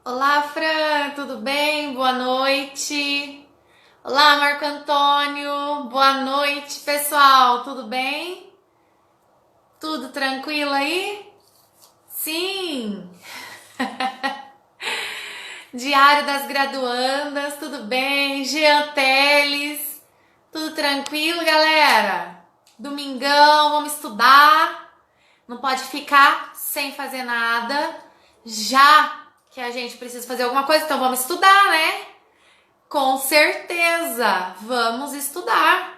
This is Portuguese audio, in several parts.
Olá, Fran, tudo bem? Boa noite. Olá, Marco Antônio. Boa noite, pessoal. Tudo bem? Tudo tranquilo aí? Sim. Diário das Graduandas, tudo bem? Jean Teles, tudo tranquilo, galera? Domingão, vamos estudar. Não pode ficar sem fazer nada. Já que a gente precisa fazer alguma coisa, então vamos estudar, né? Com certeza, vamos estudar.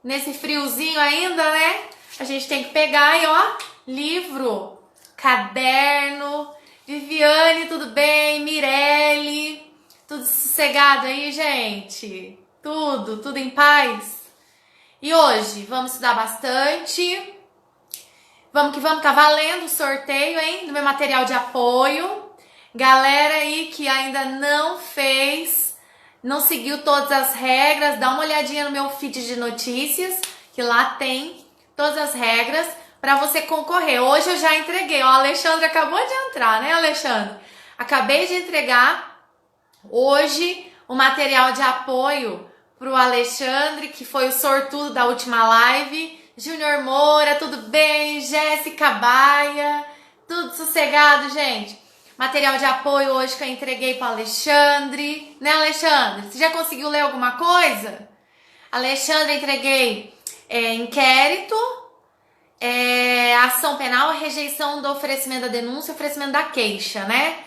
Nesse friozinho ainda, né? A gente tem que pegar aí, ó, livro, caderno. Viviane, tudo bem? Mirelle, tudo sossegado aí, gente? Tudo em paz? E hoje, vamos estudar bastante. Vamos que vamos, tá valendo o sorteio, hein? Do meu material de apoio. Galera aí que ainda não fez, não seguiu todas as regras, dá uma olhadinha no meu feed de notícias, que lá tem todas as regras para você concorrer. Hoje eu já entreguei, ó, o Alexandre acabou de entrar, né, Alexandre? Acabei de entregar hoje o material de apoio pro Alexandre, que foi o sortudo da última live. Júnior Moura, tudo bem? Jéssica Baia, tudo sossegado, gente? Material de apoio hoje que eu entreguei para Alexandre, né, Alexandre? Você já conseguiu ler alguma coisa? Alexandre, entreguei inquérito, ação penal, rejeição do oferecimento da denúncia, oferecimento da queixa, né?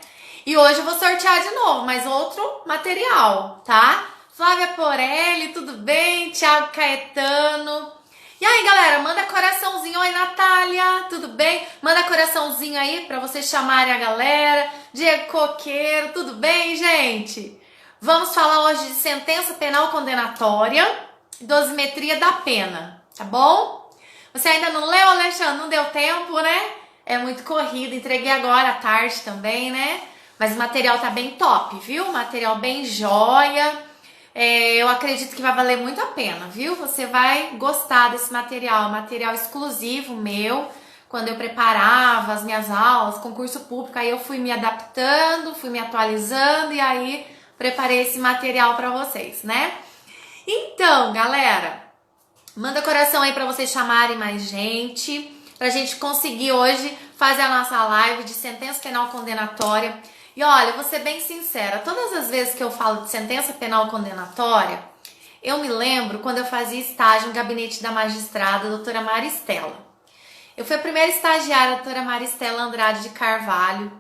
E hoje eu vou sortear de novo, mas outro material, tá? Flávia Porelli, tudo bem? Thiago Caetano. E aí, galera, manda coraçãozinho. Oi, Natália, tudo bem? Manda coraçãozinho aí pra vocês chamarem a galera. Diego Coqueiro, tudo bem, gente? Vamos falar hoje de sentença penal condenatória e dosimetria da pena, tá bom? Você ainda não leu, Alexandre? Não deu tempo, né? É muito corrido, entreguei agora à tarde também, né? Mas o material tá bem top, viu? Material bem joia. Eu acredito que vai valer muito a pena, viu? Você vai gostar desse material exclusivo meu. Quando eu preparava as minhas aulas, concurso público, aí eu fui me adaptando, fui me atualizando e aí preparei esse material para vocês, né? Então, galera, manda coração aí para vocês chamarem mais gente, pra gente conseguir hoje fazer a nossa live de sentença penal condenatória. E olha, vou ser bem sincera, todas as vezes que eu falo de sentença penal condenatória, eu me lembro quando eu fazia estágio no gabinete da magistrada, a doutora Maristela. Eu fui a primeira estagiária da doutora Maristela Andrade de Carvalho,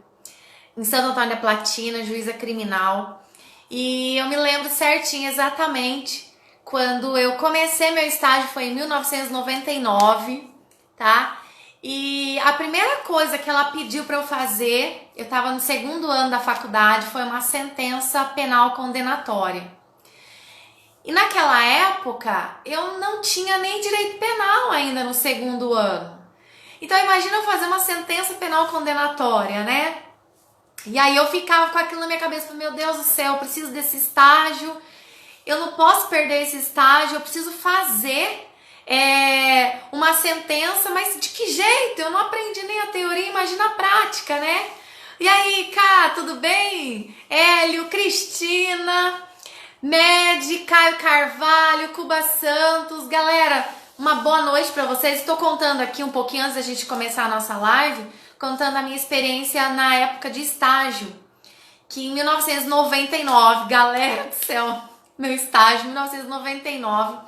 em Santo Antônio da Platina, juíza criminal. E eu me lembro certinho, exatamente, quando eu comecei meu estágio foi em 1999, tá? E a primeira coisa que ela pediu para eu fazer, eu estava no segundo ano da faculdade, foi uma sentença penal condenatória. E naquela época, eu não tinha nem direito penal ainda no segundo ano. Então imagina eu fazer uma sentença penal condenatória, né? E aí eu ficava com aquilo na minha cabeça, meu Deus do céu, eu preciso desse estágio, eu não posso perder esse estágio, eu preciso fazer uma sentença, mas de que jeito? Eu não aprendi nem a teoria, imagina a prática, né? E aí, Cá, tudo bem? Hélio, Cristina, Med, Caio Carvalho, Cuba Santos, galera, uma boa noite para vocês. Estou contando aqui um pouquinho antes da gente começar a nossa live, contando a minha experiência na época de estágio, que em 1999, galera do céu, meu estágio, 1999,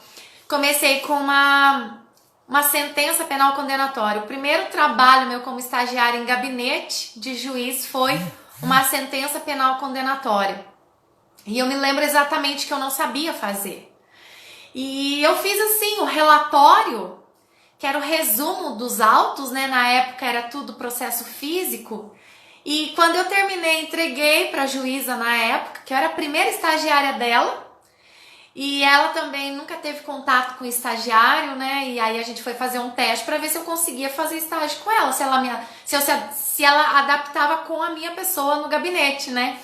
comecei com uma sentença penal condenatória. O primeiro trabalho meu como estagiária em gabinete de juiz foi uma sentença penal condenatória. E eu me lembro exatamente que eu não sabia fazer. E eu fiz assim, o relatório, que era o resumo dos autos, né? Na época era tudo processo físico. E quando eu terminei, entreguei para a juíza na época, que eu era a primeira estagiária dela. E ela também nunca teve contato com o estagiário, né? E aí a gente foi fazer um teste para ver se eu conseguia fazer estágio com ela, se ela adaptava com a minha pessoa no gabinete, né?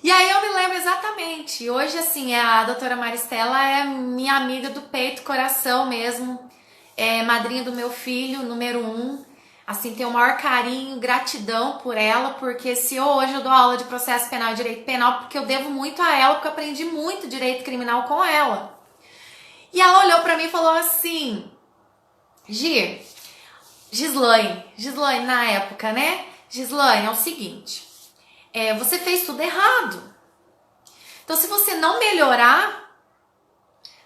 E aí eu me lembro exatamente. Hoje, assim, a doutora Maristela é minha amiga do peito, coração mesmo. É madrinha do meu filho, número 1. assim, tenho o maior carinho, gratidão por ela, porque se hoje eu dou aula de processo penal e direito penal, porque eu devo muito a ela, porque eu aprendi muito direito criminal com ela. E ela olhou pra mim e falou assim, Gislaine na época, né? Gislaine, é o seguinte, você fez tudo errado. Então, se você não melhorar,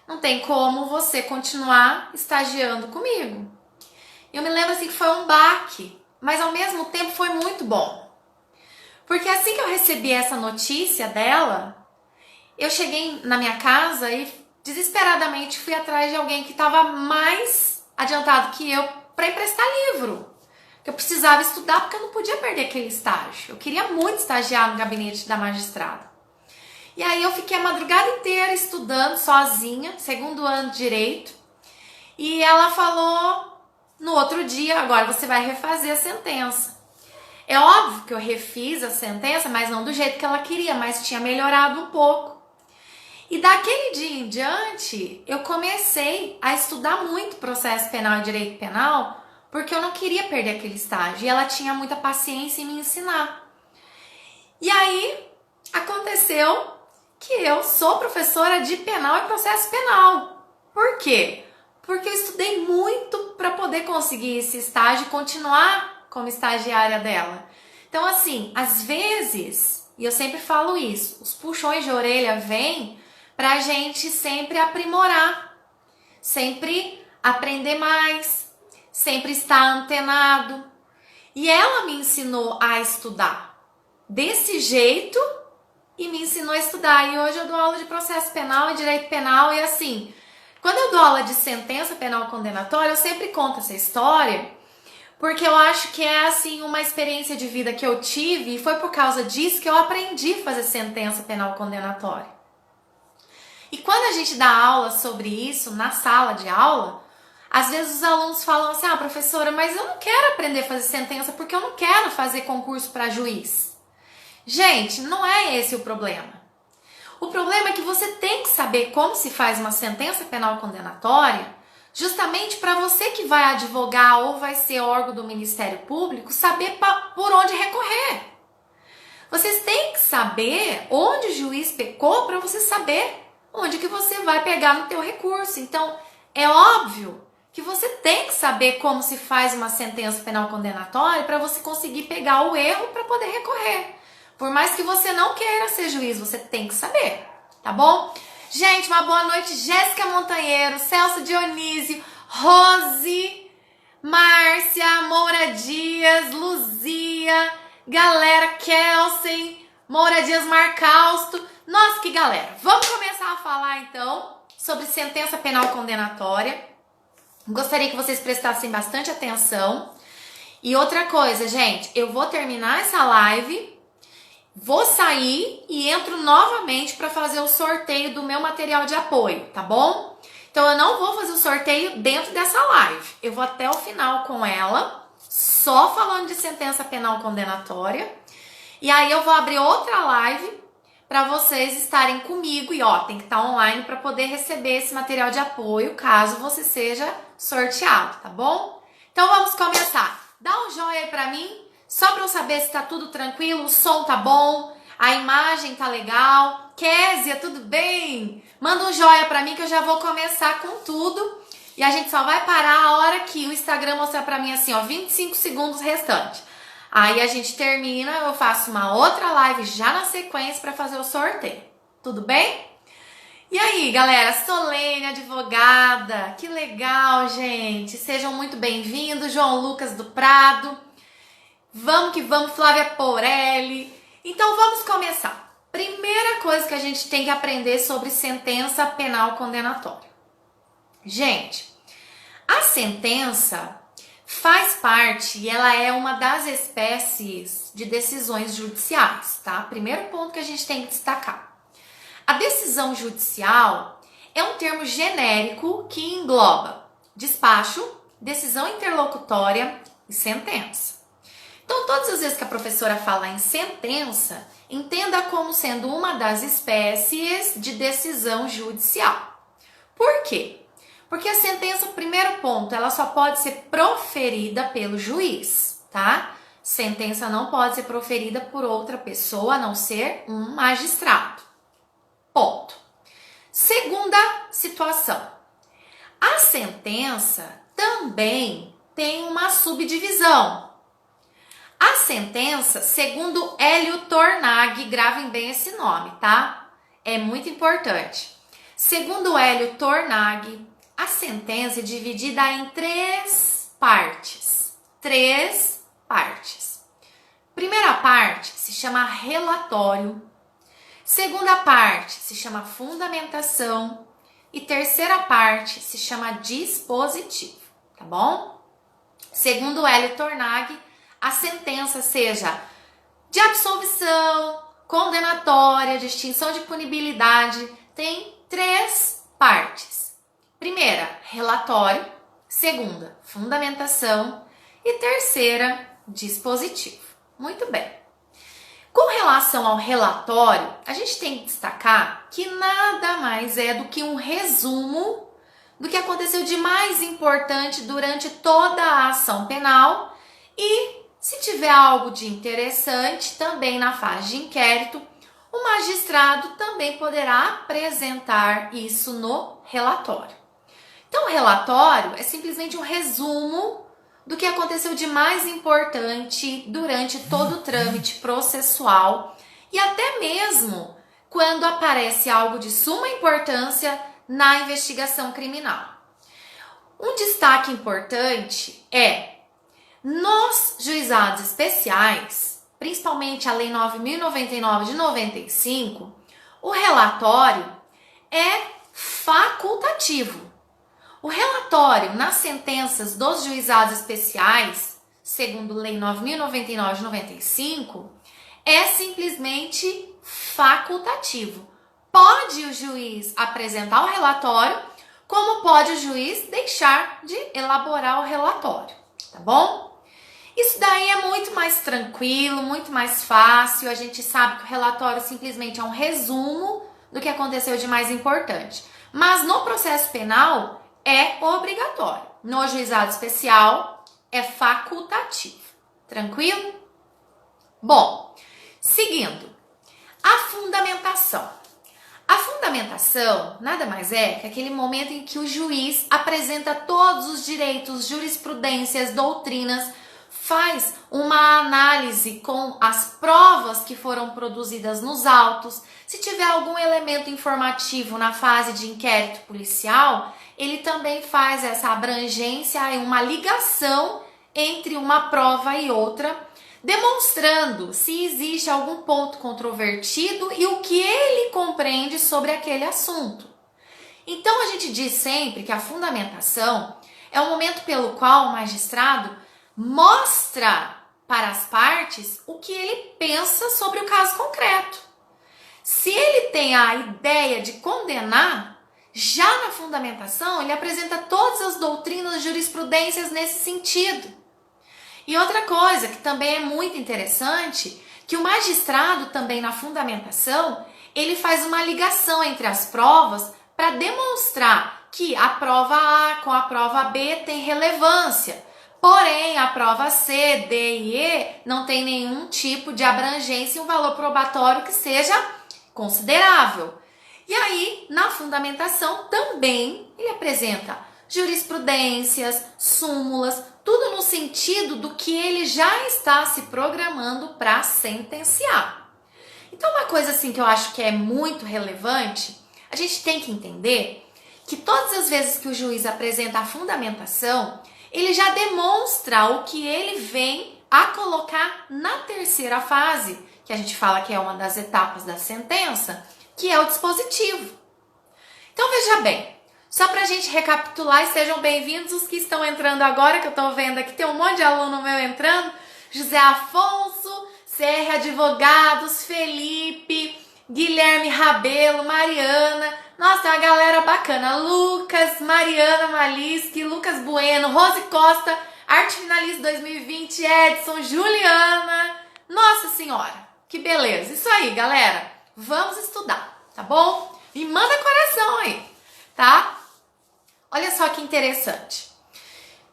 não tem como você continuar estagiando comigo. Eu me lembro assim que foi um baque, mas ao mesmo tempo foi muito bom. Porque assim que eu recebi essa notícia dela, eu cheguei na minha casa e desesperadamente fui atrás de alguém que estava mais adiantado que eu para emprestar livro. Que eu precisava estudar porque eu não podia perder aquele estágio. Eu queria muito estagiar no gabinete da magistrada. E aí eu fiquei a madrugada inteira estudando sozinha, segundo ano de direito. E ela falou no outro dia, agora você vai refazer a sentença. É óbvio que eu refiz a sentença, mas não do jeito que ela queria, mas tinha melhorado um pouco. E daquele dia em diante, eu comecei a estudar muito processo penal e direito penal, porque eu não queria perder aquele estágio. E ela tinha muita paciência em me ensinar. E aí, aconteceu que eu sou professora de penal e processo penal. Por quê? Porque eu estudei muito para poder conseguir esse estágio e continuar como estagiária dela. Então, assim, às vezes, e eu sempre falo isso, os puxões de orelha vêm pra gente sempre aprimorar, sempre aprender mais, sempre estar antenado. E ela me ensinou a estudar desse jeito e me ensinou a estudar. E hoje eu dou aula de processo penal e direito penal. E assim, quando eu dou aula de sentença penal condenatória, eu sempre conto essa história, porque eu acho que é assim uma experiência de vida que eu tive e foi por causa disso que eu aprendi a fazer sentença penal condenatória. E quando a gente dá aula sobre isso na sala de aula, às vezes os alunos falam assim, professora, mas eu não quero aprender a fazer sentença porque eu não quero fazer concurso para juiz. Gente, não é esse o problema. O problema é que você tem que saber como se faz uma sentença penal condenatória, justamente para você que vai advogar ou vai ser órgão do Ministério Público, saber por onde recorrer. Vocês têm que saber onde o juiz pecou para você saber onde que você vai pegar no teu recurso. Então, é óbvio que você tem que saber como se faz uma sentença penal condenatória para você conseguir pegar o erro para poder recorrer. Por mais que você não queira ser juiz, você tem que saber, tá bom? Gente, uma boa noite. Jéssica Montanheiro, Celso Dionísio, Rose, Márcia, Moura Dias, Luzia, galera, Kelsen, Moura Dias Marcausto. Nossa, que galera. Vamos começar a falar, então, sobre sentença penal condenatória. Gostaria que vocês prestassem bastante atenção. E outra coisa, gente, eu vou terminar essa live, vou sair e entro novamente para fazer o sorteio do meu material de apoio, tá bom? Então eu não vou fazer o sorteio dentro dessa live. Eu vou até o final com ela, só falando de sentença penal condenatória. E aí eu vou abrir outra live para vocês estarem comigo e tem que estar online para poder receber esse material de apoio, caso você seja sorteado, tá bom? Então vamos começar. Dá um joinha aí para mim. Só para eu saber se tá tudo tranquilo, o som tá bom, a imagem tá legal. Késia, tudo bem? Manda um joinha para mim que eu já vou começar com tudo. E a gente só vai parar a hora que o Instagram mostrar para mim assim, 25 segundos restantes. Aí a gente termina, eu faço uma outra live já na sequência para fazer o sorteio. Tudo bem? E aí, galera, Solene, advogada, que legal, gente. Sejam muito bem-vindos, João Lucas do Prado. Vamos que vamos, Flávia Porelli. Então vamos começar. Primeira coisa que a gente tem que aprender sobre sentença penal condenatória. Gente, a sentença faz parte e ela é uma das espécies de decisões judiciais, tá? Primeiro ponto que a gente tem que destacar. A decisão judicial é um termo genérico que engloba despacho, decisão interlocutória e sentença. Então, todas as vezes que a professora fala em sentença, entenda como sendo uma das espécies de decisão judicial. Por quê? Porque a sentença, primeiro ponto, ela só pode ser proferida pelo juiz, tá? Sentença não pode ser proferida por outra pessoa, a não ser um magistrado. Ponto. Segunda situação. A sentença também tem uma subdivisão. A sentença, segundo Hélio Tornag, gravem bem esse nome, tá? É muito importante. Segundo Hélio Tornag, a sentença é dividida em três partes. Três partes. Primeira parte se chama relatório. Segunda parte se chama fundamentação. E terceira parte se chama dispositivo, tá bom? Segundo Hélio Tornag, a sentença seja de absolvição, condenatória, de extinção de punibilidade, tem três partes. Primeira, relatório. Segunda, fundamentação. E terceira, dispositivo. Muito bem. Com relação ao relatório, a gente tem que destacar que nada mais é do que um resumo do que aconteceu de mais importante durante toda a ação penal e, se tiver algo de interessante, também na fase de inquérito, o magistrado também poderá apresentar isso no relatório. Então, o relatório é simplesmente um resumo do que aconteceu de mais importante durante todo o trâmite processual e até mesmo quando aparece algo de suma importância na investigação criminal. Um destaque importante é, nos juizados especiais, principalmente a Lei 9.099 de 95, o relatório é facultativo. O relatório nas sentenças dos juizados especiais, segundo Lei 9.099 de 95, é simplesmente facultativo. Pode o juiz apresentar o relatório, como pode o juiz deixar de elaborar o relatório, tá bom? Isso daí é muito mais tranquilo, muito mais fácil. A gente sabe que o relatório simplesmente é um resumo do que aconteceu de mais importante. Mas no processo penal, é obrigatório. No juizado especial, é facultativo. Tranquilo? Bom, seguindo. A fundamentação. A fundamentação nada mais é que aquele momento em que o juiz apresenta todos os direitos, jurisprudências, doutrinas, faz uma análise com as provas que foram produzidas nos autos. Se tiver algum elemento informativo na fase de inquérito policial, ele também faz essa abrangência e uma ligação entre uma prova e outra, demonstrando se existe algum ponto controvertido e o que ele compreende sobre aquele assunto. Então, a gente diz sempre que a fundamentação é o momento pelo qual o magistrado mostra para as partes o que ele pensa sobre o caso concreto. Se ele tem a ideia de condenar, já na fundamentação ele apresenta todas as doutrinas e jurisprudências nesse sentido. E outra coisa que também é muito interessante, que o magistrado também na fundamentação, ele faz uma ligação entre as provas para demonstrar que a prova A com a prova B tem relevância. Porém, a prova C, D e E não tem nenhum tipo de abrangência e um valor probatório que seja considerável. E aí, na fundamentação, também ele apresenta jurisprudências, súmulas, tudo no sentido do que ele já está se programando para sentenciar. Então, uma coisa assim que eu acho que é muito relevante, a gente tem que entender que todas as vezes que o juiz apresenta a fundamentação, ele já demonstra o que ele vem a colocar na terceira fase, que a gente fala que é uma das etapas da sentença, que é o dispositivo. Então, veja bem, só para a gente recapitular, e sejam bem-vindos os que estão entrando agora, que eu estou vendo aqui, tem um monte de aluno meu entrando, José Afonso, CR Advogados, Felipe, Guilherme Rabelo, Mariana, nossa, tem uma galera bacana, Lucas, Mariana Maliski, Lucas Bueno, Rose Costa, Arte Finalista 2020, Edson, Juliana, nossa senhora, que beleza, isso aí galera, vamos estudar, tá bom? Me manda coração aí, tá? Olha só que interessante.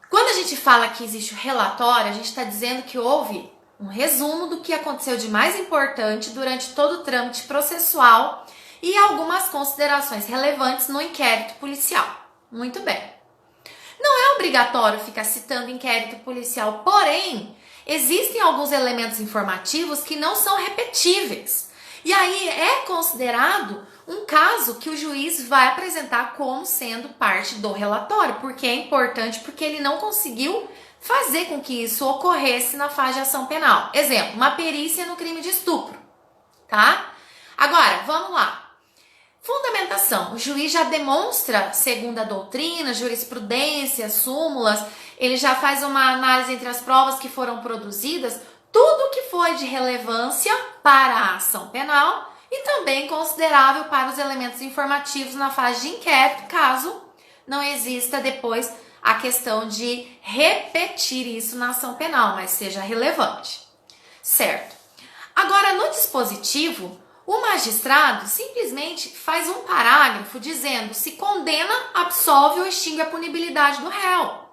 Quando a gente fala que existe o relatório, a gente está dizendo que houve um resumo do que aconteceu de mais importante durante todo o trâmite processual e algumas considerações relevantes no inquérito policial. Muito bem. Não é obrigatório ficar citando inquérito policial, porém, existem alguns elementos informativos que não são repetíveis. E aí é considerado um caso que o juiz vai apresentar como sendo parte do relatório, porque é importante, porque ele não conseguiu fazer com que isso ocorresse na fase de ação penal. Exemplo, uma perícia no crime de estupro, tá? Agora, vamos lá. Fundamentação. O juiz já demonstra, segundo a doutrina, jurisprudência, súmulas, ele já faz uma análise entre as provas que foram produzidas, tudo que foi de relevância para a ação penal e também considerável para os elementos informativos na fase de inquérito, caso não exista depois a questão de repetir isso na ação penal, mas seja relevante. Certo. Agora, no dispositivo, o magistrado simplesmente faz um parágrafo dizendo se condena, absolve ou extingue a punibilidade do réu.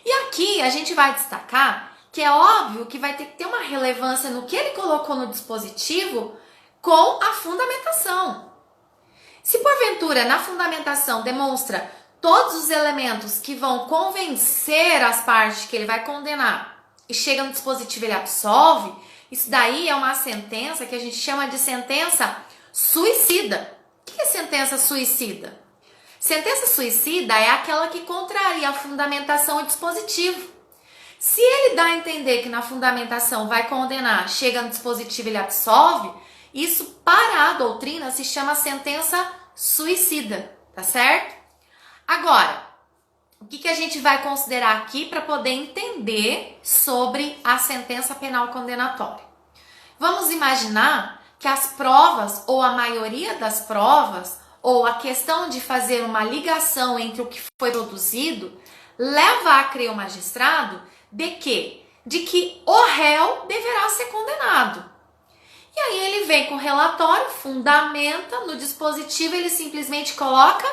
E aqui a gente vai destacar que é óbvio que vai ter que ter uma relevância no que ele colocou no dispositivo com a fundamentação. Se porventura na fundamentação demonstra todos os elementos que vão convencer as partes que ele vai condenar e chega no dispositivo e ele absolve, isso daí é uma sentença que a gente chama de sentença suicida. O que é sentença suicida? Sentença suicida é aquela que contraria a fundamentação e dispositivo. Se ele dá a entender que na fundamentação vai condenar, chega no dispositivo e ele absolve, isso para a doutrina se chama sentença suicida, tá certo? Agora, o que a gente vai considerar aqui para poder entender sobre a sentença penal condenatória? Vamos imaginar que as provas, ou a maioria das provas, ou a questão de fazer uma ligação entre o que foi produzido, leva a crer o magistrado de que o réu deverá ser condenado. E aí ele vem com o relatório, fundamenta, no dispositivo ele simplesmente coloca,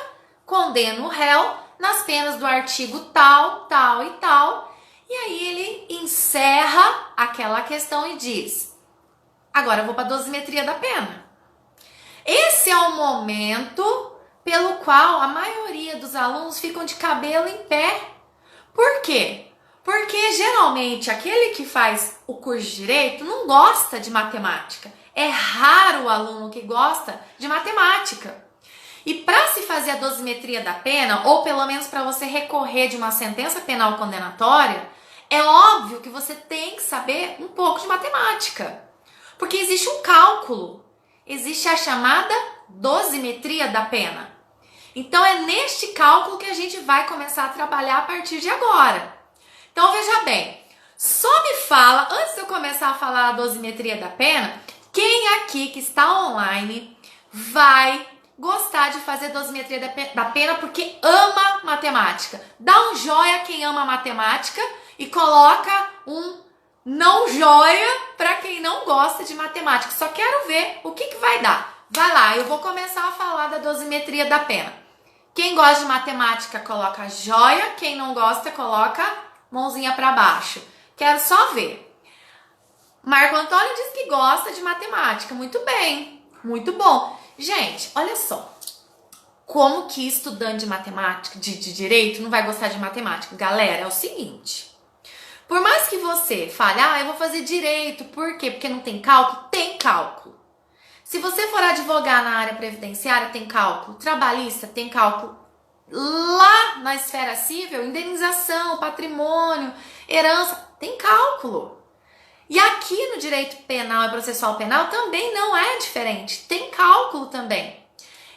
condena o réu nas penas do artigo tal, tal e tal, e aí ele encerra aquela questão e diz, agora eu vou para a dosimetria da pena. Esse é o momento pelo qual a maioria dos alunos ficam de cabelo em pé. Por quê? Porque geralmente aquele que faz o curso de Direito não gosta de matemática. É raro o aluno que gosta de matemática. E para se fazer a dosimetria da pena, ou pelo menos para você recorrer de uma sentença penal condenatória, é óbvio que você tem que saber um pouco de matemática. Porque existe um cálculo. Existe a chamada dosimetria da pena. Então é neste cálculo que a gente vai começar a trabalhar a partir de agora. Então veja bem, só me fala, antes de eu começar a falar a dosimetria da pena, quem aqui que está online vai gostar de fazer dosimetria da pena porque ama matemática? Dá um joia quem ama matemática e coloca um não joia para quem não gosta de matemática. Só quero ver o que vai dar. Vai lá, eu vou começar a falar da dosimetria da pena. Quem gosta de matemática coloca joia, quem não gosta coloca mãozinha para baixo. Quero só ver. Marco Antônio diz que gosta de matemática. Muito bem, muito bom. Gente, olha só. Como que estudante de matemática, de direito, não vai gostar de matemática? Galera, é o seguinte. Por mais que você fale, eu vou fazer direito, por quê? Porque não tem cálculo? Tem cálculo. Se você for advogar na área previdenciária, tem cálculo. Trabalhista, tem cálculo. Lá na esfera civil, indenização, patrimônio, herança, tem cálculo. E aqui no direito penal e processual penal também não é diferente. Tem cálculo também.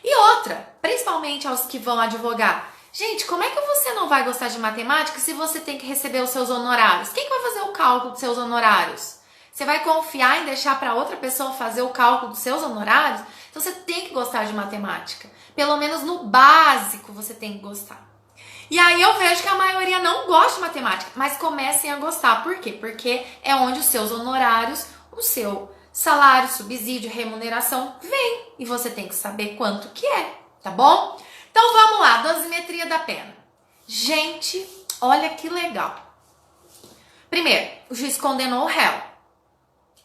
E outra, principalmente aos que vão advogar. Gente, como é que você não vai gostar de matemática se você tem que receber os seus honorários? Quem que vai fazer o cálculo dos seus honorários? Você vai confiar em deixar para outra pessoa fazer o cálculo dos seus honorários? Então você tem que gostar de matemática. Pelo menos no básico você tem que gostar. E aí eu vejo que a maioria não gosta de matemática, mas comecem a gostar. Por quê? Porque é onde os seus honorários, o seu salário, subsídio, remuneração vem. E você tem que saber quanto que é, tá bom? Então vamos lá, dosimetria da pena. Gente, olha que legal. Primeiro, o juiz condenou o réu.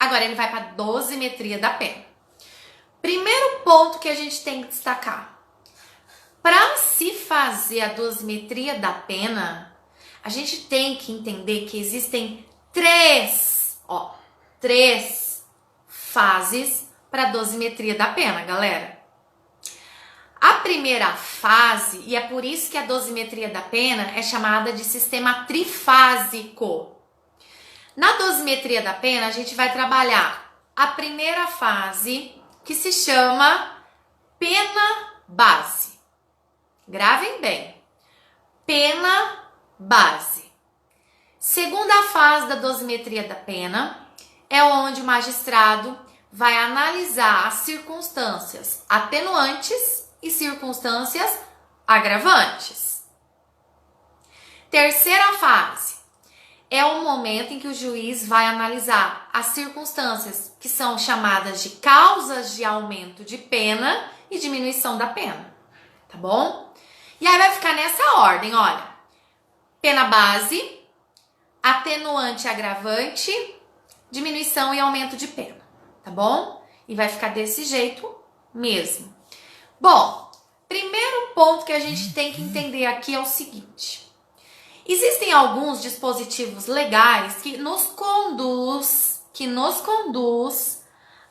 Agora ele vai para a dosimetria da pena. Primeiro ponto que a gente tem que destacar. Para se fazer a dosimetria da pena, a gente tem que entender que existem três fases para a dosimetria da pena, galera. A primeira fase, e é por isso que a dosimetria da pena é chamada de sistema trifásico. Na dosimetria da pena, a gente vai trabalhar a primeira fase, que se chama pena base. Gravem bem. Pena base. Segunda fase da dosimetria da pena é onde o magistrado vai analisar as circunstâncias atenuantes e circunstâncias agravantes. Terceira fase é o momento em que o juiz vai analisar as circunstâncias que são chamadas de causas de aumento de pena e diminuição da pena, tá bom? E aí vai ficar nessa ordem, olha. Pena base, atenuante e agravante, diminuição e aumento de pena, tá bom? E vai ficar desse jeito mesmo. Bom, primeiro ponto que a gente tem que entender aqui é o seguinte. Existem alguns dispositivos legais que nos conduz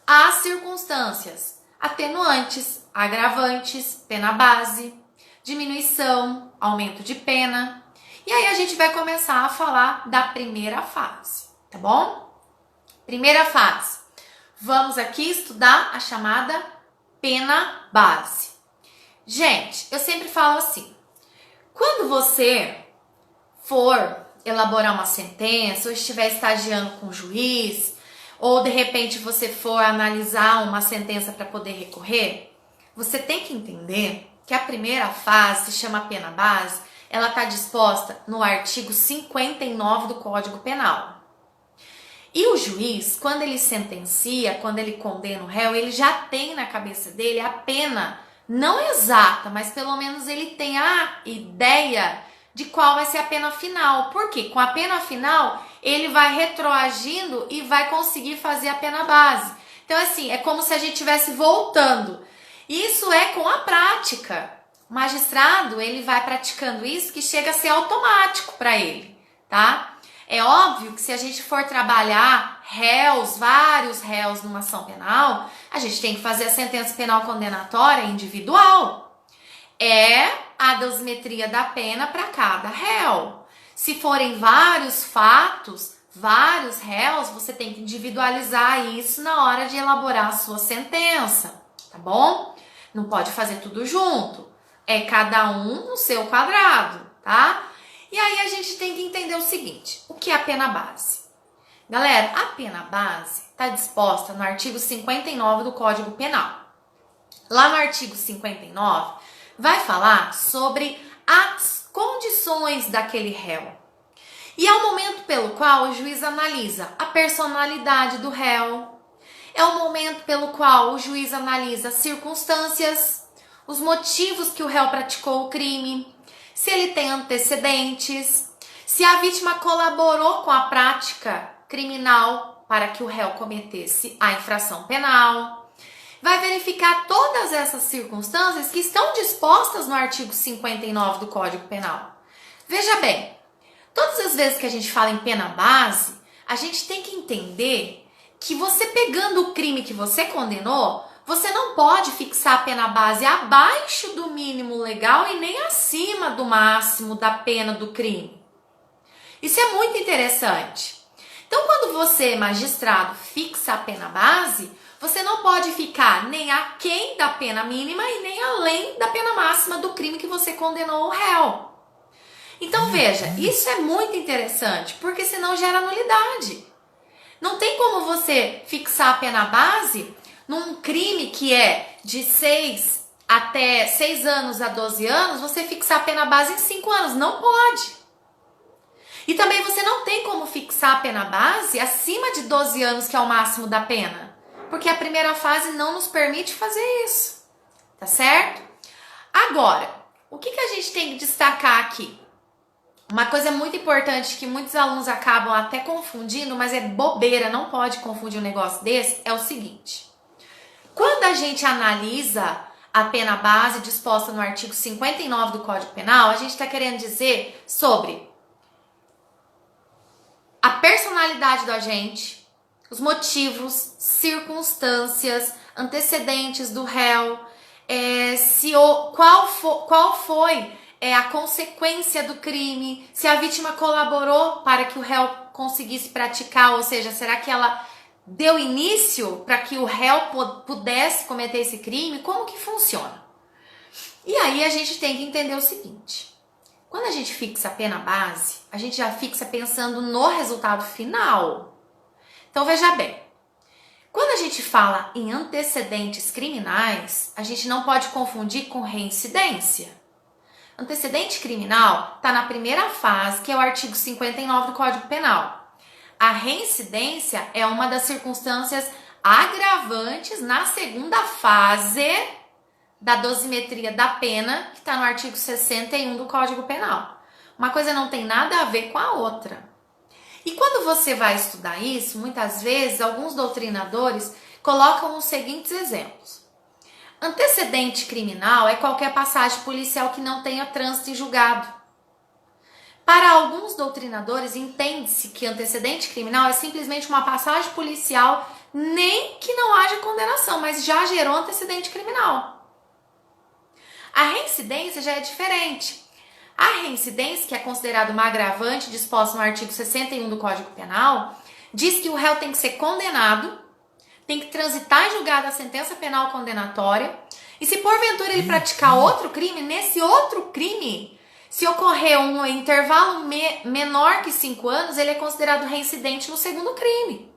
às circunstâncias atenuantes, agravantes, pena base, diminuição, aumento de pena. E aí a gente vai começar a falar da primeira fase, tá bom? Primeira fase. Vamos aqui estudar a chamada pena base. Gente, eu sempre falo assim, quando você for elaborar uma sentença, ou estiver estagiando com o juiz, ou de repente você for analisar uma sentença para poder recorrer, você tem que entender que a primeira fase, se chama pena base, ela está disposta no artigo 59 do Código Penal. E o juiz, quando ele sentencia, quando ele condena o réu, ele já tem na cabeça dele a pena, não exata, mas pelo menos ele tem a ideia de qual vai ser a pena final. Por quê? Com a pena final, ele vai retroagindo e vai conseguir fazer a pena base. Então, assim, é como se a gente estivesse voltando. Isso é com a prática. O magistrado, ele vai praticando isso que chega a ser automático para ele, tá? É óbvio que se a gente for trabalhar réus, vários réus numa ação penal, a gente tem que fazer a sentença penal condenatória individual. É a dosimetria da pena para cada réu. Se forem vários fatos, vários réus, você tem que individualizar isso na hora de elaborar a sua sentença, tá bom? Não pode fazer tudo junto. É cada um no seu quadrado, tá? E aí a gente tem que entender o seguinte, o que é a pena base? Galera, a pena base está disposta no artigo 59 do Código Penal. Lá no artigo 59, vai falar sobre as condições daquele réu. E é o momento pelo qual o juiz analisa a personalidade do réu. É o momento pelo qual o juiz analisa as circunstâncias, os motivos que o réu praticou o crime, se ele tem antecedentes, se a vítima colaborou com a prática criminal para que o réu cometesse a infração penal. Vai verificar todas essas circunstâncias que estão dispostas no artigo 59 do Código Penal. Veja bem, todas as vezes que a gente fala em pena base, a gente tem que entender que você pegando o crime que você condenou, você não pode fixar a pena base abaixo do mínimo legal e nem acima do máximo da pena do crime. Isso é muito interessante. Então, quando você, magistrado, fixa a pena base, você não pode ficar nem aquém da pena mínima e nem além da pena máxima do crime que você condenou o réu. Então, veja, isso é muito interessante, porque senão gera nulidade. Não tem como você fixar a pena base num crime que é de 6 anos a 12 anos, você fixar a pena base em 5 anos. Não pode. E também você não tem como fixar a pena base acima de 12 anos, que é o máximo da pena. Porque a primeira fase não nos permite fazer isso. Tá certo? Agora, o que a gente tem que destacar aqui? Uma coisa muito importante que muitos alunos acabam até confundindo, mas é bobeira, não pode confundir um negócio desse, é o seguinte. Quando a gente analisa a pena base disposta no artigo 59 do Código Penal, a gente está querendo dizer sobre a personalidade do agente, os motivos, circunstâncias, antecedentes do réu, qual foi a consequência do crime, se a vítima colaborou para que o réu conseguisse praticar, ou seja, será que ela deu início para que o réu pudesse cometer esse crime? Como que funciona? E aí a gente tem que entender o seguinte: quando a gente fixa a pena base, a gente já fixa pensando no resultado final. Então veja bem, quando a gente fala em antecedentes criminais, a gente não pode confundir com reincidência. Antecedente criminal está na primeira fase, que é o artigo 59 do Código Penal. A reincidência é uma das circunstâncias agravantes na segunda fase da dosimetria da pena, que está no artigo 61 do Código Penal. Uma coisa não tem nada a ver com a outra. E quando você vai estudar isso, muitas vezes, alguns doutrinadores colocam os seguintes exemplos. Antecedente criminal é qualquer passagem policial que não tenha trânsito em julgado. Para alguns doutrinadores, entende-se que antecedente criminal é simplesmente uma passagem policial, nem que não haja condenação, mas já gerou antecedente criminal. A reincidência já é diferente. A reincidência, que é considerada uma agravante disposta no artigo 61 do Código Penal, diz que o réu tem que ser condenado, tem que transitar em julgado a sentença penal condenatória, e se porventura ele praticar outro crime, nesse outro crime, se ocorrer um intervalo menor que 5 anos, ele é considerado reincidente no segundo crime.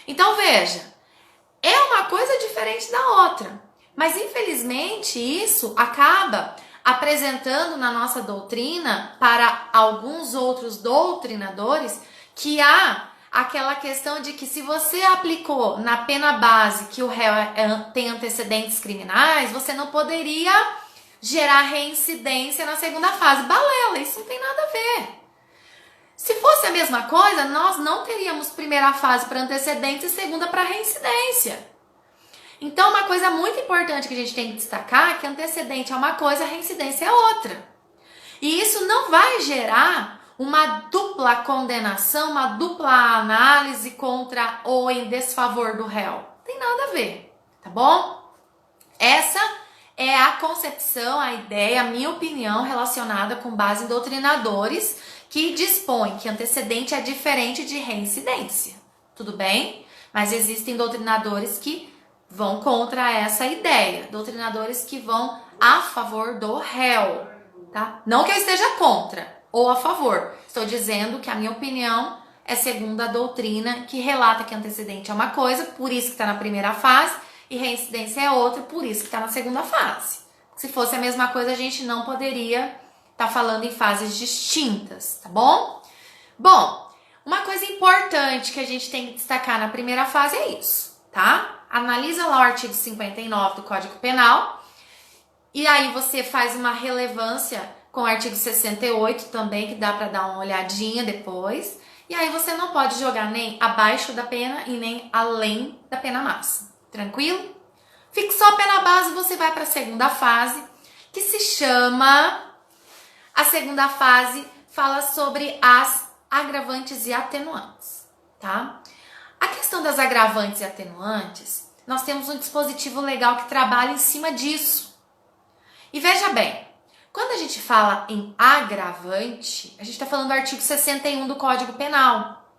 Então veja, é uma coisa diferente da outra, mas infelizmente isso acaba apresentando na nossa doutrina para alguns outros doutrinadores que há aquela questão de que se você aplicou na pena base que o réu tem antecedentes criminais, você não poderia gerar reincidência na segunda fase. Balela, isso não tem nada a ver. Se fosse a mesma coisa, nós não teríamos primeira fase para antecedentes e segunda para reincidência. Então, uma coisa muito importante que a gente tem que destacar é que antecedente é uma coisa, reincidência é outra. E isso não vai gerar uma dupla condenação, uma dupla análise contra ou em desfavor do réu. Não tem nada a ver, tá bom? Essa é a concepção, a ideia, a minha opinião relacionada com base em doutrinadores que dispõem que antecedente é diferente de reincidência. Tudo bem? Mas existem doutrinadores que vão contra essa ideia, doutrinadores que vão a favor do réu, tá? Não que eu esteja contra ou a favor, estou dizendo que a minha opinião é segundo a doutrina que relata que antecedente é uma coisa, por isso que está na primeira fase, e reincidência é outra, por isso que está na segunda fase. Se fosse a mesma coisa, a gente não poderia estar falando em fases distintas, tá bom? Bom, uma coisa importante que a gente tem que destacar na primeira fase é isso, tá? Analisa lá o artigo 59 do Código Penal e aí você faz uma relevância com o artigo 68 também, que dá para dar uma olhadinha depois. E aí você não pode jogar nem abaixo da pena e nem além da pena máxima. Tranquilo? Fixou a pena base, você vai para a segunda fase, que se chama... A segunda fase fala sobre as agravantes e atenuantes, tá? A questão das agravantes e atenuantes, nós temos um dispositivo legal que trabalha em cima disso. E veja bem, quando a gente fala em agravante, a gente está falando do artigo 61 do Código Penal.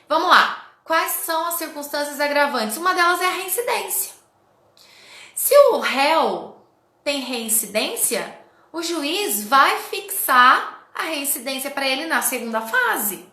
Vamos lá. Quais são as circunstâncias agravantes? Uma delas é a reincidência. Se o réu tem reincidência, o juiz vai fixar a reincidência para ele na segunda fase.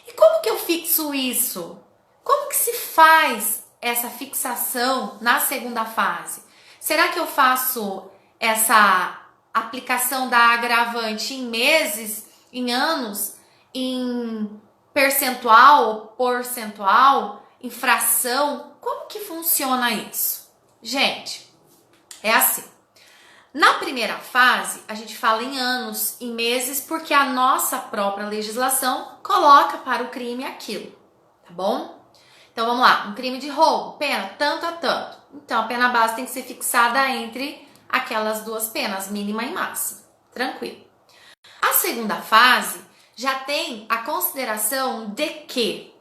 E como que eu fixo isso? Como que se faz essa fixação na segunda fase? Será que eu faço essa aplicação da agravante em meses, em anos, em percentual, porcentual, em fração? Como que funciona isso? Gente, é assim. Na primeira fase, a gente fala em anos e meses porque a nossa própria legislação coloca para o crime aquilo, tá bom? Então vamos lá, um crime de roubo, pena tanto a tanto. Então a pena base tem que ser fixada entre aquelas duas penas, mínima e máxima. Tranquilo. A segunda fase já tem a consideração de que,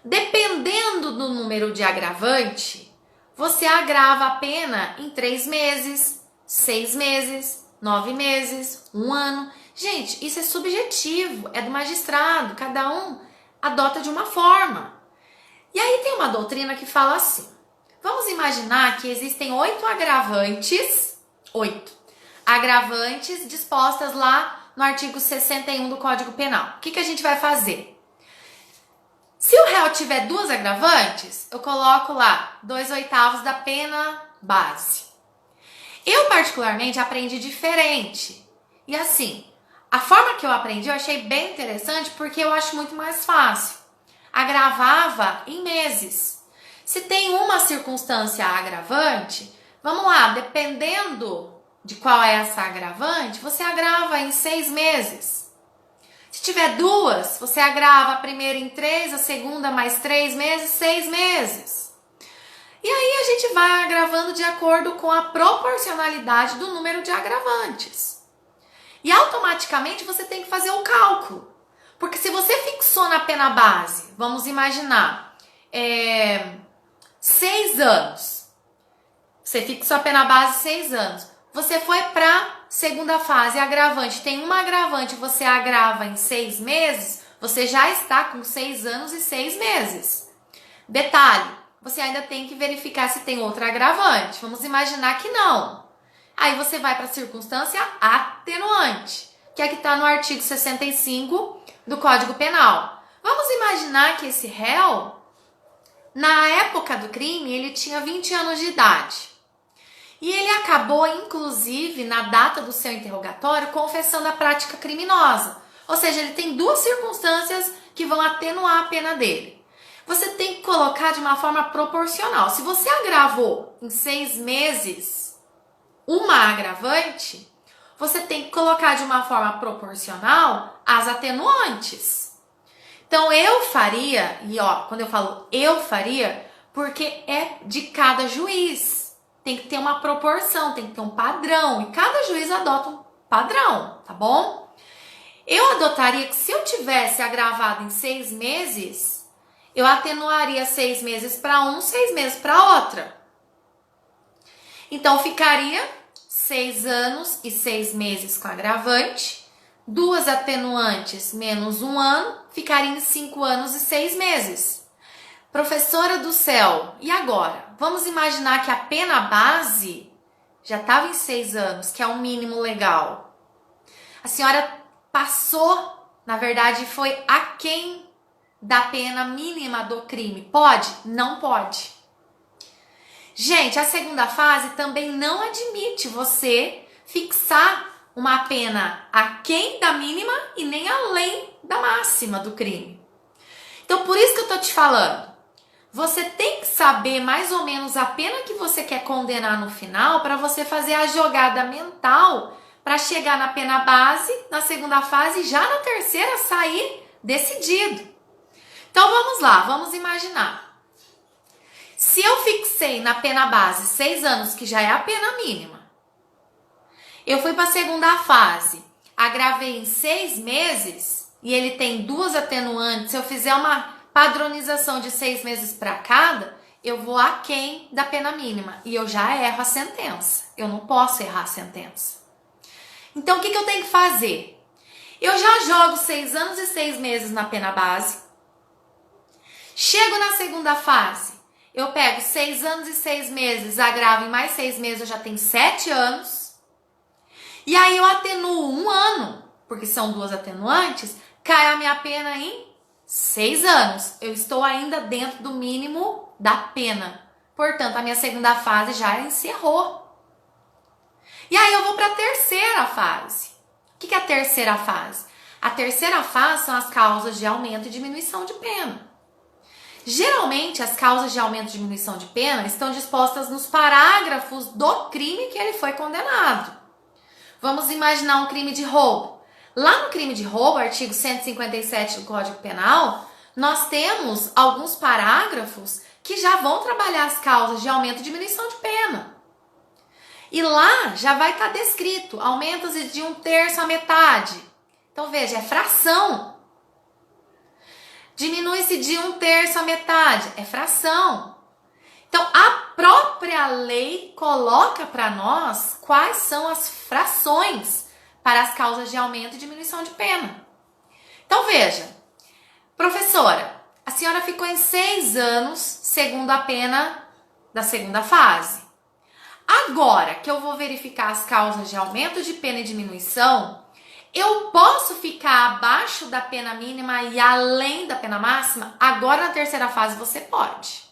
dependendo do número de agravante, você agrava a pena em 3 meses, 6 meses, 9 meses, 1 ano. Gente, isso é subjetivo, é do magistrado, cada um adota de uma forma. E aí tem uma doutrina que fala assim, vamos imaginar que existem 8 agravantes dispostas lá no artigo 61 do Código Penal. O que a gente vai fazer? Se o réu tiver 2 agravantes, eu coloco lá 2/8 da pena base. Eu, particularmente, aprendi diferente. E assim, a forma que eu aprendi eu achei bem interessante porque eu acho muito mais fácil. Agravava em meses. Se tem uma circunstância agravante, vamos lá, dependendo de qual é essa agravante, você agrava em 6 meses. Se tiver 2, você agrava a primeira em 3, a segunda mais 3 meses, 6 meses. E aí a gente vai agravando de acordo com a proporcionalidade do número de agravantes. E automaticamente você tem que fazer o cálculo. Porque se você fixou na pena base, vamos imaginar, 6 anos. Você fixou a pena base 6 anos. Você foi para segunda fase, agravante. Tem uma agravante, você agrava em 6 meses, você já está com 6 anos e 6 meses. Detalhe, você ainda tem que verificar se tem outra agravante. Vamos imaginar que não. Aí você vai para a circunstância atenuante, que é que está no artigo 65 do Código Penal. Vamos imaginar que esse réu, na época do crime, ele tinha 20 anos de idade. E ele acabou, inclusive, na data do seu interrogatório, confessando a prática criminosa. Ou seja, ele tem 2 circunstâncias que vão atenuar a pena dele. Você tem que colocar de uma forma proporcional. Se você agravou em 6 meses uma agravante, você tem que colocar de uma forma proporcional as atenuantes. Então, eu faria, e ó, quando eu falo eu faria, porque é de cada juiz. Tem que ter uma proporção, tem que ter um padrão. E cada juiz adota um padrão, tá bom? Eu adotaria que se eu tivesse agravado em 6 meses, eu atenuaria 6 meses para um, 6 meses para outra. Então, ficaria 6 anos e 6 meses com agravante, 2 atenuantes menos 1 ano, ficaria em 5 anos e 6 meses. Professora do céu, e agora? Vamos imaginar que a pena base já estava em 6 anos, que é o mínimo legal. A senhora passou, na verdade, foi aquém da pena mínima do crime. Pode? Não pode. Gente, a segunda fase também não admite você fixar uma pena aquém da mínima e nem além da máxima do crime. Então, por isso que eu tô te falando. Você tem que saber mais ou menos a pena que você quer condenar no final para você fazer a jogada mental para chegar na pena base, na segunda fase e já na terceira sair decidido. Então vamos lá, vamos imaginar. Se eu fixei na pena base 6 anos, que já é a pena mínima, eu fui para a segunda fase, agravei em 6 meses e ele tem 2 atenuantes, se eu fizer uma padronização de 6 meses para cada, eu vou aquém da pena mínima e eu já erro a sentença. Eu não posso errar a sentença. Então, o que eu tenho que fazer? Eu já jogo 6 anos e 6 meses na pena base. Chego na segunda fase, eu pego 6 anos e 6 meses, agravo em mais 6 meses, eu já tenho 7 anos. E aí eu atenuo 1 ano, porque são 2 atenuantes, cai a minha pena em 6 anos, eu estou ainda dentro do mínimo da pena. Portanto, a minha segunda fase já encerrou. E aí eu vou para a terceira fase. O que é a terceira fase? A terceira fase são as causas de aumento e diminuição de pena. Geralmente, as causas de aumento e diminuição de pena estão dispostas nos parágrafos do crime que ele foi condenado. Vamos imaginar um crime de roubo. Lá no crime de roubo, artigo 157 do Código Penal, nós temos alguns parágrafos que já vão trabalhar as causas de aumento e diminuição de pena. E lá já vai estar descrito, aumenta-se de 1/3 à metade. Então veja, é fração. Diminui-se de 1/3 à metade, é fração. Então a própria lei coloca para nós quais são as frações para as causas de aumento e diminuição de pena. Então veja, professora, a senhora ficou em 6 anos segundo a pena da segunda fase. Agora que eu vou verificar as causas de aumento de pena e diminuição, eu posso ficar abaixo da pena mínima e além da pena máxima? Agora na terceira fase você pode.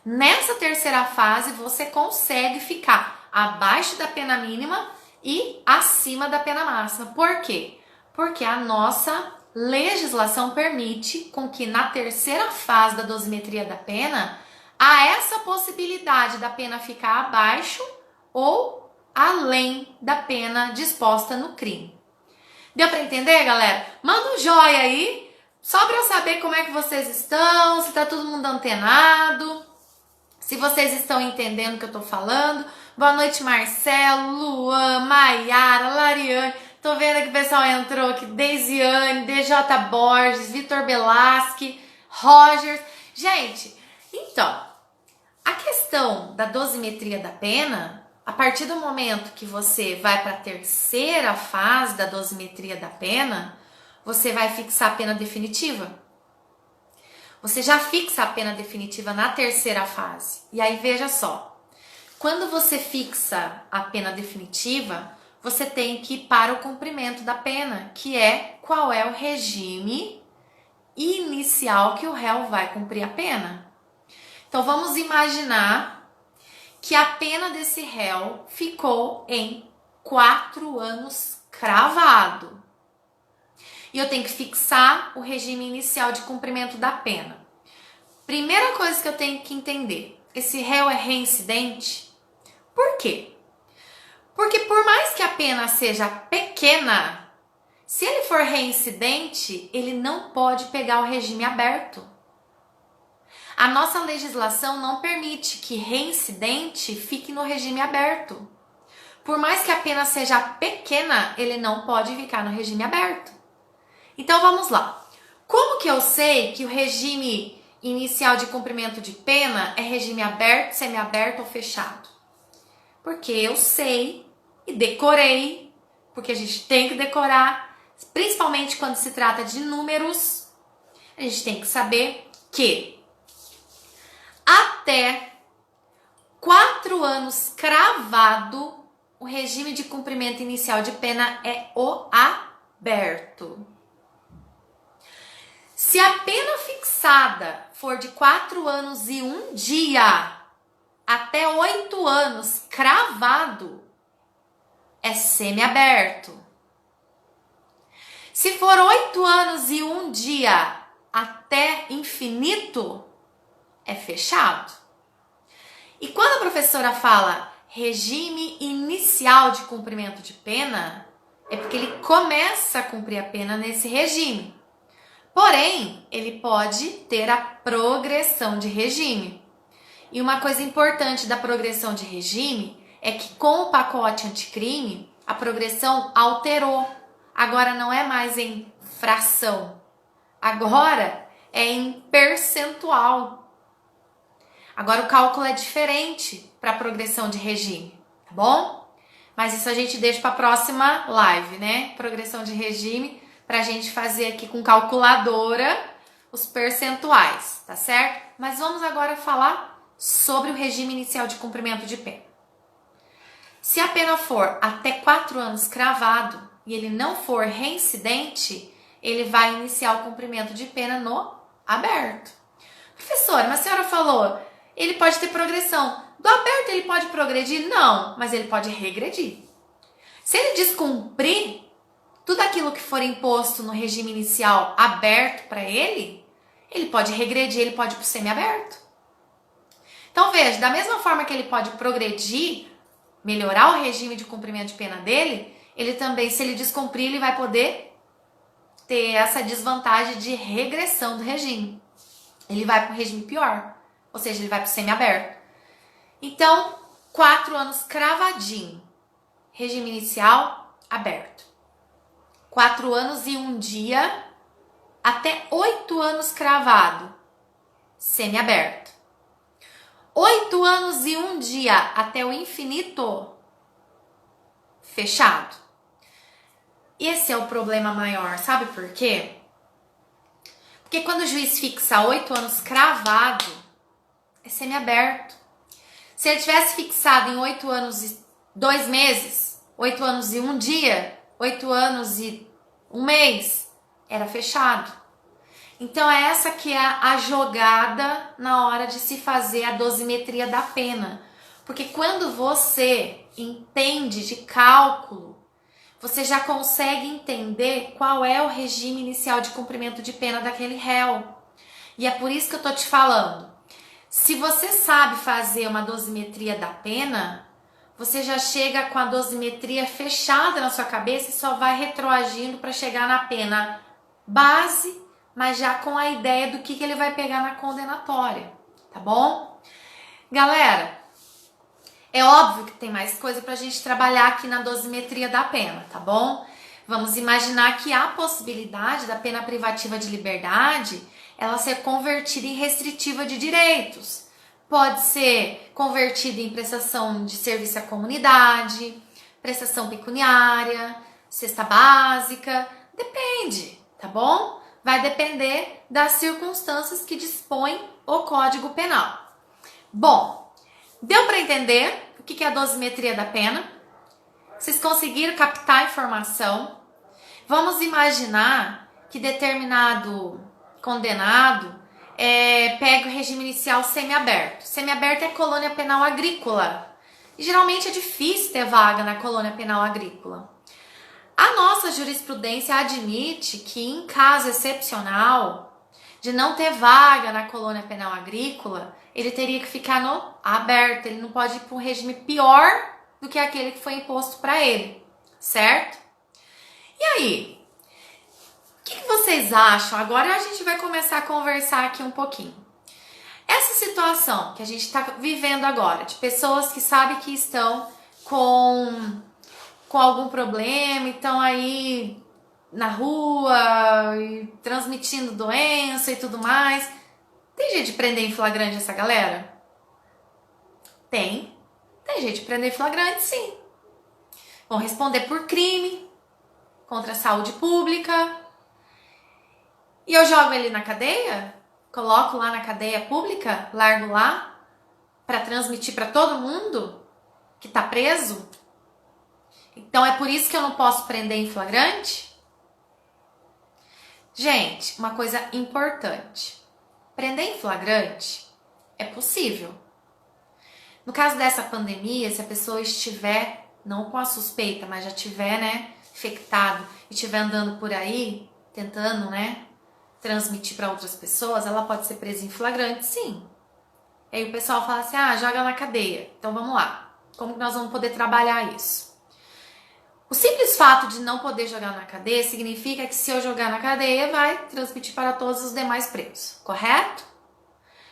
Nessa terceira fase você consegue ficar abaixo da pena mínima e acima da pena máxima. Por quê? Porque a nossa legislação permite com que na terceira fase da dosimetria da pena há essa possibilidade da pena ficar abaixo ou além da pena disposta no crime. Deu para entender, galera? Manda um joia aí, só para eu saber como é que vocês estão, se tá todo mundo antenado, se vocês estão entendendo o que eu tô falando. Boa noite, Marcelo, Luan, Maiara, Lariane. Tô vendo que o pessoal entrou aqui, Deisiane, DJ Borges, Vitor Belasque, Rogers. Gente, então, a questão da dosimetria da pena, a partir do momento que você vai para a terceira fase da dosimetria da pena, você vai fixar a pena definitiva. Você já fixa a pena definitiva na terceira fase. E aí veja só, quando você fixa a pena definitiva, você tem que ir para o cumprimento da pena, que é qual é o regime inicial que o réu vai cumprir a pena. Então vamos imaginar que a pena desse réu ficou em 4 anos cravado. E eu tenho que fixar o regime inicial de cumprimento da pena. Primeira coisa que eu tenho que entender, esse réu é reincidente? Por quê? Porque por mais que a pena seja pequena, se ele for reincidente, ele não pode pegar o regime aberto. A nossa legislação não permite que reincidente fique no regime aberto. Por mais que a pena seja pequena, ele não pode ficar no regime aberto. Então vamos lá. Como que eu sei que o regime inicial de cumprimento de pena é regime aberto, semiaberto ou fechado? Porque eu sei e decorei, porque a gente tem que decorar, principalmente quando se trata de números, a gente tem que saber que até 4 anos cravado, o regime de cumprimento inicial de pena é o aberto. Se a pena fixada for de 4 anos e 1 dia até 8 anos cravado, é semiaberto. Se for 8 anos e 1 dia até infinito, é fechado. E quando a professora fala regime inicial de cumprimento de pena, é porque ele começa a cumprir a pena nesse regime. Porém, ele pode ter a progressão de regime. E uma coisa importante da progressão de regime é que com o pacote anticrime, a progressão alterou. Agora não é mais em fração. Agora é em percentual. Agora o cálculo é diferente para a progressão de regime, tá bom? Mas isso a gente deixa para a próxima live, né? Progressão de regime, para a gente fazer aqui com calculadora os percentuais, tá certo? Mas vamos agora falar sobre o regime inicial de cumprimento de pena. Se a pena for até 4 anos cravado e ele não for reincidente, ele vai iniciar o cumprimento de pena no aberto. Professora, mas a senhora falou, ele pode ter progressão. Do aberto ele pode progredir? Não, mas ele pode regredir. Se ele descumprir tudo aquilo que for imposto no regime inicial aberto para ele pode regredir, ele pode ir para o semiaberto. Então veja, da mesma forma que ele pode progredir melhorar o regime de cumprimento de pena dele, ele também, se ele descumprir, ele vai poder ter essa desvantagem de regressão do regime. Ele vai para o regime pior, ou seja, ele vai para o semiaberto. Então, 4 anos cravadinho, regime inicial aberto. 4 anos e 1 dia, até 8 anos cravado, semiaberto. 8 anos e 1 dia até o infinito, fechado. Esse é o problema maior, sabe por quê? Porque quando o juiz fixa 8 anos cravado, é semiaberto. Se ele tivesse fixado em 8 anos e 2 meses, 8 anos e 1 dia, 8 anos e 1 mês, era fechado. Então é essa que é a jogada na hora de se fazer a dosimetria da pena. Porque quando você entende de cálculo, você já consegue entender qual é o regime inicial de cumprimento de pena daquele réu. E é por isso que eu tô te falando. Se você sabe fazer uma dosimetria da pena, você já chega com a dosimetria fechada na sua cabeça e só vai retroagindo para chegar na pena base, mas já com a ideia do que ele vai pegar na condenatória, tá bom? Galera, é óbvio que tem mais coisa pra gente trabalhar aqui na dosimetria da pena, tá bom? Vamos imaginar que há a possibilidade da pena privativa de liberdade ela ser convertida em restritiva de direitos. Pode ser convertida em prestação de serviço à comunidade, prestação pecuniária, cesta básica, depende, tá bom? Vai depender das circunstâncias que dispõe o Código Penal. Bom, deu para entender o que é a dosimetria da pena? Vocês conseguiram captar a informação? Vamos imaginar que determinado condenado pega o regime inicial semiaberto. Semiaberto é colônia penal agrícola. E geralmente é difícil ter vaga na colônia penal agrícola. A nossa jurisprudência admite que em caso excepcional de não ter vaga na colônia penal agrícola, ele teria que ficar no aberto, ele não pode ir para um regime pior do que aquele que foi imposto para ele, certo? E aí, o que vocês acham? Agora a gente vai começar a conversar aqui um pouquinho. Essa situação que a gente está vivendo agora, de pessoas que sabem que estão com algum problema, estão aí na rua, e transmitindo doença e tudo mais. Tem jeito de prender em flagrante essa galera? Tem jeito de prender em flagrante, sim. Vão responder por crime contra a saúde pública. E eu jogo ele na cadeia? Coloco lá na cadeia pública? Largo lá? Para transmitir para todo mundo que tá preso? Então é por isso que eu não posso prender em flagrante? Gente, uma coisa importante. Prender em flagrante é possível. No caso dessa pandemia, se a pessoa estiver, não com a suspeita, mas já tiver, infectado e estiver andando por aí, tentando, transmitir para outras pessoas, ela pode ser presa em flagrante, sim. E aí o pessoal fala assim, joga na cadeia. Então vamos lá. Como que nós vamos poder trabalhar isso? O simples fato de não poder jogar na cadeia significa que se eu jogar na cadeia, vai transmitir para todos os demais presos, correto?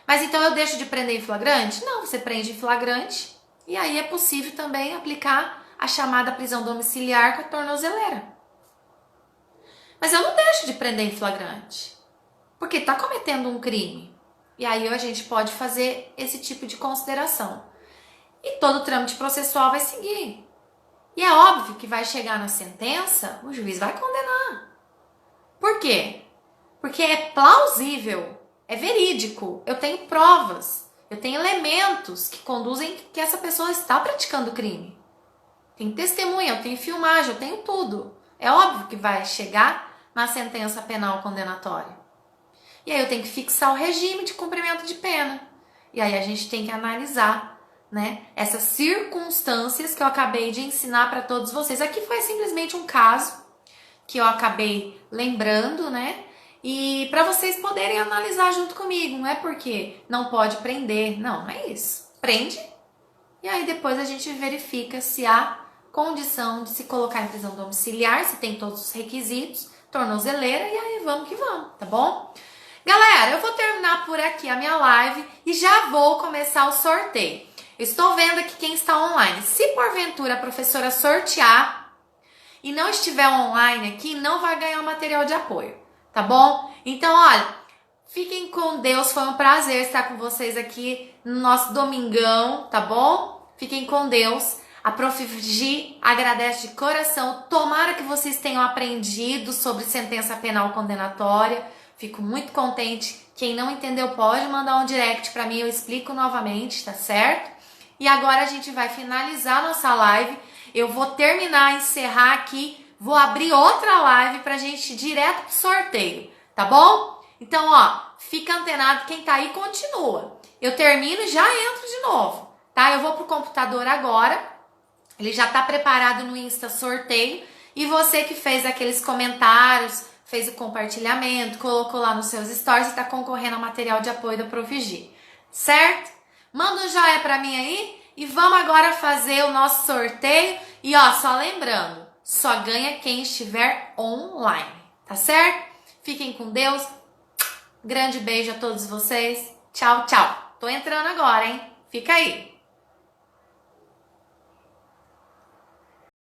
Mas então eu deixo de prender em flagrante? Não, você prende em flagrante e aí é possível também aplicar a chamada prisão domiciliar com a tornozeleira. Mas eu não deixo de prender em flagrante, porque está cometendo um crime. E aí a gente pode fazer esse tipo de consideração. E todo o trâmite processual vai seguir. E é óbvio que vai chegar na sentença, o juiz vai condenar. Por quê? Porque é plausível, é verídico, eu tenho provas, eu tenho elementos que conduzem que essa pessoa está praticando crime. Tem testemunha, eu tenho filmagem, eu tenho tudo. É óbvio que vai chegar na sentença penal condenatória. E aí eu tenho que fixar o regime de cumprimento de pena. E aí a gente tem que analisar, essas circunstâncias que eu acabei de ensinar para todos vocês. Aqui foi simplesmente um caso que eu acabei lembrando, e para vocês poderem analisar junto comigo. Não é porque não pode prender, não é isso. Prende e aí depois a gente verifica se há condição de se colocar em prisão domiciliar, se tem todos os requisitos, tornozeleira, e aí vamos que vamos, tá bom? Galera, eu vou terminar por aqui a minha live e já vou começar o sorteio. Estou vendo aqui quem está online. Se porventura a professora sortear e não estiver online aqui, não vai ganhar o material de apoio, tá bom? Então, olha, fiquem com Deus, foi um prazer estar com vocês aqui no nosso domingão, tá bom? Fiquem com Deus. A Prof. Gi agradece de coração. Tomara que vocês tenham aprendido sobre sentença penal condenatória. Fico muito contente. Quem não entendeu pode mandar um direct para mim, eu explico novamente, tá certo? E agora a gente vai finalizar nossa live. Eu vou terminar, encerrar aqui, vou abrir outra live pra gente ir direto pro sorteio, tá bom? Então, ó, fica antenado, quem tá aí continua. Eu termino e já entro de novo, tá? Eu vou pro computador agora. Ele já tá preparado no Insta sorteio. E você que fez aqueles comentários, fez o compartilhamento, colocou lá nos seus stories e tá concorrendo ao material de apoio da Prof. Gi, certo? Manda um joinha pra mim aí e vamos agora fazer o nosso sorteio. E ó, só lembrando, só ganha quem estiver online, tá certo? Fiquem com Deus. Grande beijo a todos vocês. Tchau, tchau. Tô entrando agora, hein? Fica aí.